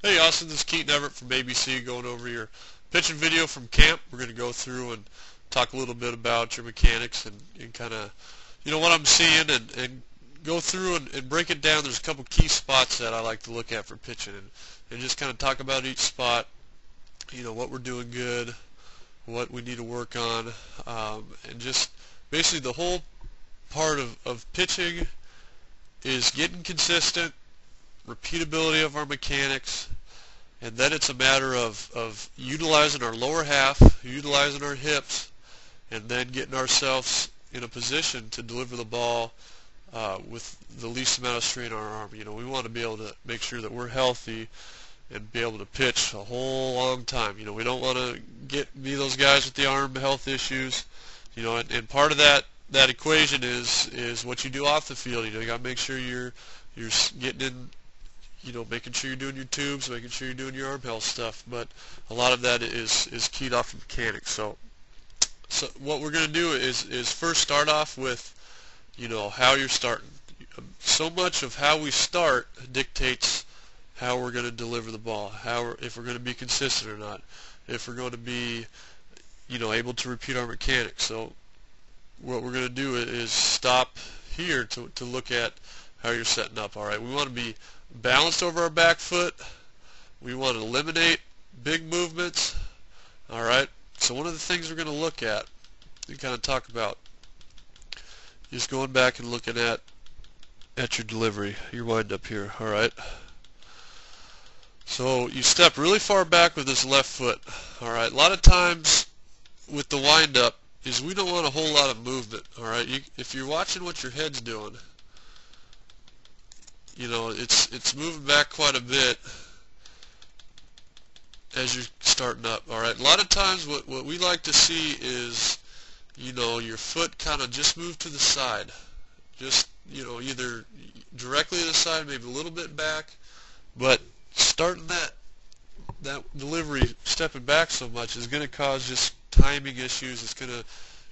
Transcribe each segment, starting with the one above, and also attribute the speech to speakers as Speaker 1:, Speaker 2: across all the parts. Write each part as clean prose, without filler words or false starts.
Speaker 1: Hey Austin, this is Keaton Everett from ABC going over your pitching video from camp. We're going to go through and talk a little bit about your mechanics and kind of, what I'm seeing and go through and break it down. There's a couple key spots that I like to look at for pitching and just kind of talk about each spot, what we're doing good, what we need to work on, and just basically the whole part of pitching is getting consistent, repeatability of our mechanics, and then it's a matter of utilizing our lower half, utilizing our hips, and then getting ourselves in a position to deliver the ball with the least amount of strain on our arm. We want to be able to make sure that we're healthy and be able to pitch a whole long time. We don't want to be those guys with the arm health issues. And part of that equation is what you do off the field. You got to make sure you're getting in, making sure you're doing your tubes, making sure you're doing your arm health stuff. But a lot of that is keyed off of mechanics. So what we're going to do is first start off with, how you're starting. So much of how we start dictates how we're going to deliver the ball, if we're going to be consistent or not, if we're going to be, able to repeat our mechanics. So what we're going to do is stop here to look at how you're setting up. All right, we want to be balanced over our back foot. We want to eliminate big movements. All right, so one of the things we're going to look at and kind of talk about is going back and looking at your delivery, your wind-up here. All right, so you step really far back with this left foot. All right, a lot of times with the wind-up is we don't want a whole lot of movement. All right, if you're watching what your head's doing, it's moving back quite a bit as you're starting up. All right, a lot of times what we like to see is, your foot kind of just move to the side, just either directly to the side, maybe a little bit back, but starting that delivery stepping back so much is going to cause just timing issues. It's going to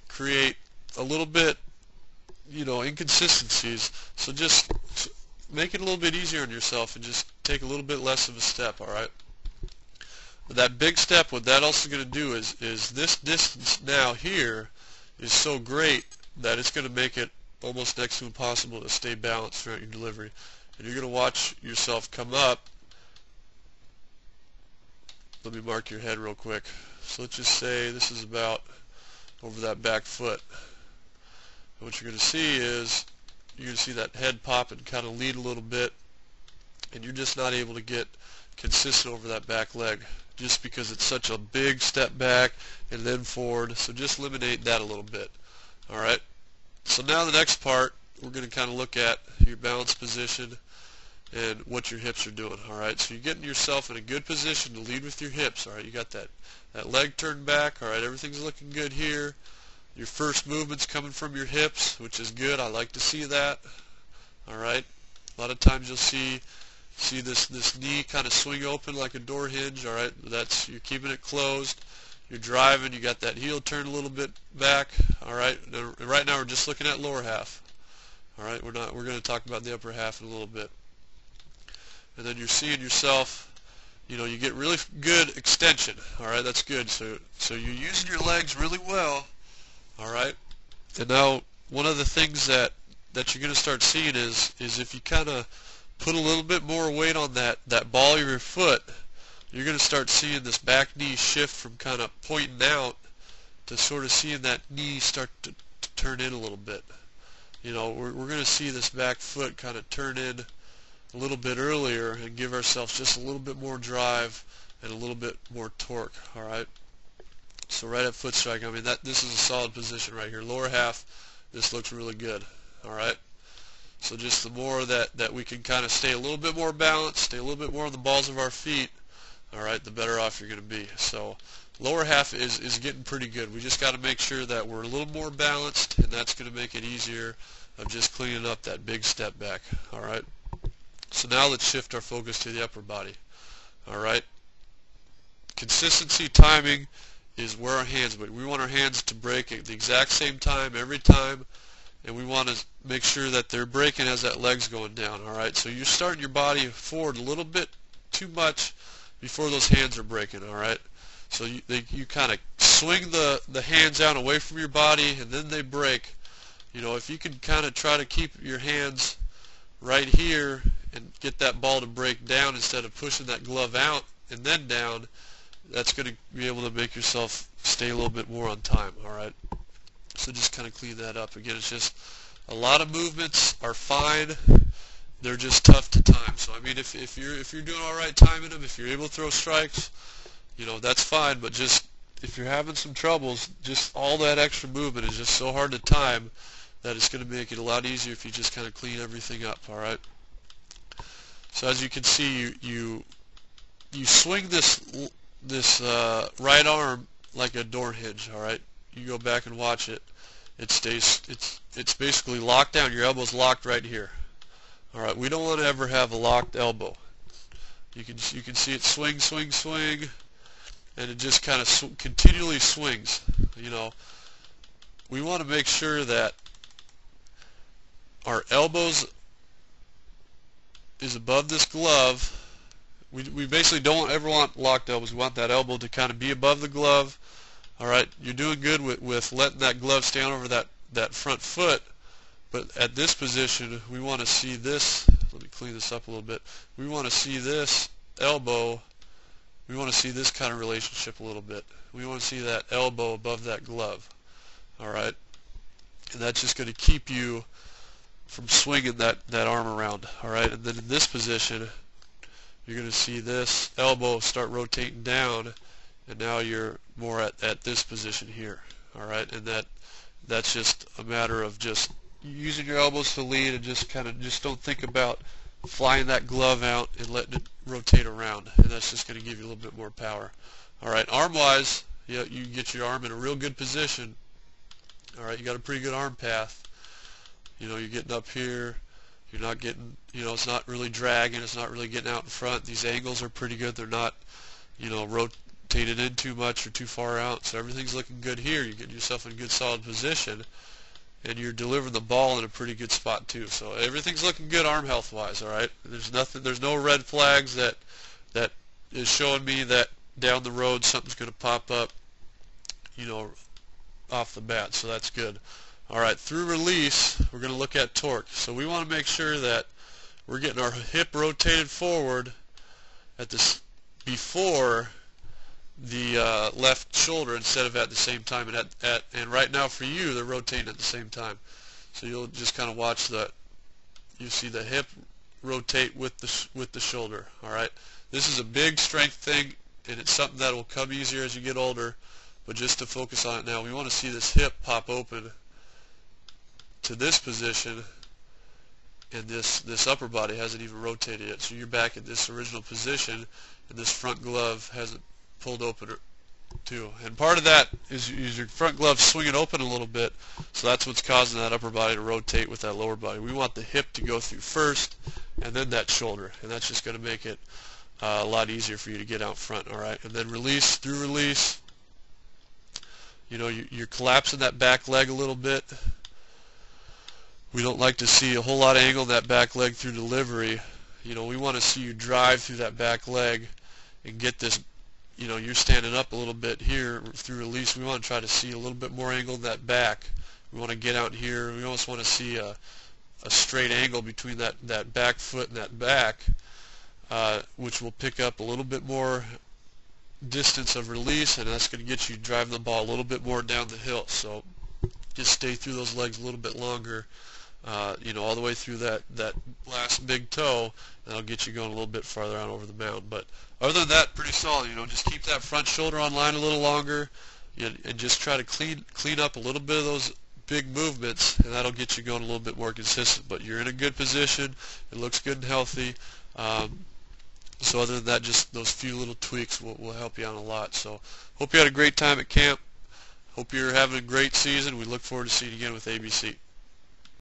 Speaker 1: create a little bit, inconsistencies. So just make it a little bit easier on yourself and just take a little bit less of a step. All right. But that big step, what that also going to do is this distance now here is so great that it's going to make it almost next to impossible to stay balanced throughout your delivery. And you're going to watch yourself come up. Let me mark your head real quick. So let's just say this is about over that back foot. And what you're going to see is you're going to see that head pop and kind of lead a little bit, and you're just not able to get consistent over that back leg just because it's such a big step back and then forward. So just eliminate that a little bit. All right. So now the next part, we're going to kind of look at your balance position and what your hips are doing. All right, so you're getting yourself in a good position to lead with your hips. All right, you got that leg turned back. All right, everything's looking good here. Your first movement's coming from your hips, which is good. I like to see that. All right, a lot of times you'll see this knee kind of swing open like a door hinge. All right, you're keeping it closed. You're driving. You got that heel turned a little bit back. All right, right now we're just looking at lower half. All right, we're going to talk about the upper half in a little bit. And then you're seeing yourself, you get really good extension. All right, that's good. So you're using your legs really well. All right, and now one of the things that you're going to start seeing is if you kind of put a little bit more weight on that ball of your foot, you're going to start seeing this back knee shift from kind of pointing out to sort of seeing that knee start to turn in a little bit. We're going to see this back foot kind of turn in a little bit earlier and give ourselves just a little bit more drive and a little bit more torque. All right, so right at foot strike, this is a solid position right here. Lower half, this looks really good. All right, so just the more that we can kind of stay a little bit more balanced, stay a little bit more on the balls of our feet, all right, the better off you're going to be. So lower half is getting pretty good. We just got to make sure that we're a little more balanced, and that's going to make it easier of just cleaning up that big step back. All right. So now let's shift our focus to the upper body. All right. Consistency, timing is where our hands, but we want our hands to break at the exact same time every time, and we want to make sure that they're breaking as that leg's going down. All right. So you're starting your body forward a little bit too much before those hands are breaking, all right? So you kind of swing the hands out away from your body, and then they break. You know, if you can kind of try to keep your hands right here and get that ball to break down instead of pushing that glove out and then down, that's going to be able to make yourself stay a little bit more on time, all right? So just kind of clean that up. Again, it's just a lot of movements are fine. They're just tough to time. So I mean, if you're doing all right timing them, if you're able to throw strikes, you know, that's fine. But just if you're having some troubles, just all that extra movement is just so hard to time that it's going to make it a lot easier if you just kind of clean everything up, all right? So as you can see, you swing this right arm like a door hinge, all right? You go back and watch it. It's basically locked down. Your elbow's locked right here. All right. We don't want to ever have a locked elbow. You can see it swing, swing, swing, and it just kind of continually swings. You know, we want to make sure that our elbows is above this glove. We basically don't ever want locked elbows. We want that elbow to kind of be above the glove. All right, you're doing good with letting that glove stand over that front foot, but at this position, we want to see this. Let me clean this up a little bit. We want to see this elbow. We want to see this kind of relationship a little bit. We want to see that elbow above that glove. All right, and that's just going to keep you from swinging that arm around. All right, and then in this position, you're going to see this elbow start rotating down, and now you're more at this position here, all right? And that's just a matter of just using your elbows to lead, and just don't think about flying that glove out and letting it rotate around, and that's just going to give you a little bit more power. All right, arm-wise, you get your arm in a real good position. All right, you got a pretty good arm path. You know, you're getting up here. You're not getting, you know, it's not really dragging. It's not really getting out in front. These angles are pretty good. They're not, you know, rotated in too much or too far out. So everything's looking good here. You're getting yourself in a good solid position, and you're delivering the ball in a pretty good spot too. So everything's looking good arm health wise, all right? There's no red flags that is showing me that down the road something's going to pop up, you know, off the bat. So that's good. All right, through release, we're going to look at torque. So we want to make sure that we're getting our hip rotated forward at this before the left shoulder instead of at the same time. And right now for you, they're rotating at the same time. So you'll just kind of watch that. You see the hip rotate with the shoulder. All right. This is a big strength thing, and it's something that will come easier as you get older. But just to focus on it now, we want to see this hip pop open to this position, and this upper body hasn't even rotated yet. So you're back at this original position, and this front glove hasn't pulled open too. And part of that is your front glove swinging open a little bit, so that's what's causing that upper body to rotate with that lower body. We want the hip to go through first, and then that shoulder, and that's just going to make it a lot easier for you to get out front. All right, and then release, through release, you know, you're collapsing that back leg a little bit. We don't like to see a whole lot of angle in that back leg through delivery. You know, we want to see you drive through that back leg and get this, you know, you're standing up a little bit here through release. We want to try to see a little bit more angle in that back. We want to get out here. We almost want to see a straight angle between that back foot and that back, which will pick up a little bit more distance of release, and that's going to get you driving the ball a little bit more down the hill. So just stay through those legs a little bit longer. You know, all the way through that last big toe, that'll get you going a little bit farther out over the mound. But other than that, pretty solid. You know, just keep that front shoulder on line a little longer, and just try to clean up a little bit of those big movements, and that'll get you going a little bit more consistent. But you're in a good position. It looks good and healthy. So other than that, just those few little tweaks will help you out a lot. So hope you had a great time at camp. Hope you're having a great season. We look forward to seeing you again with ABC.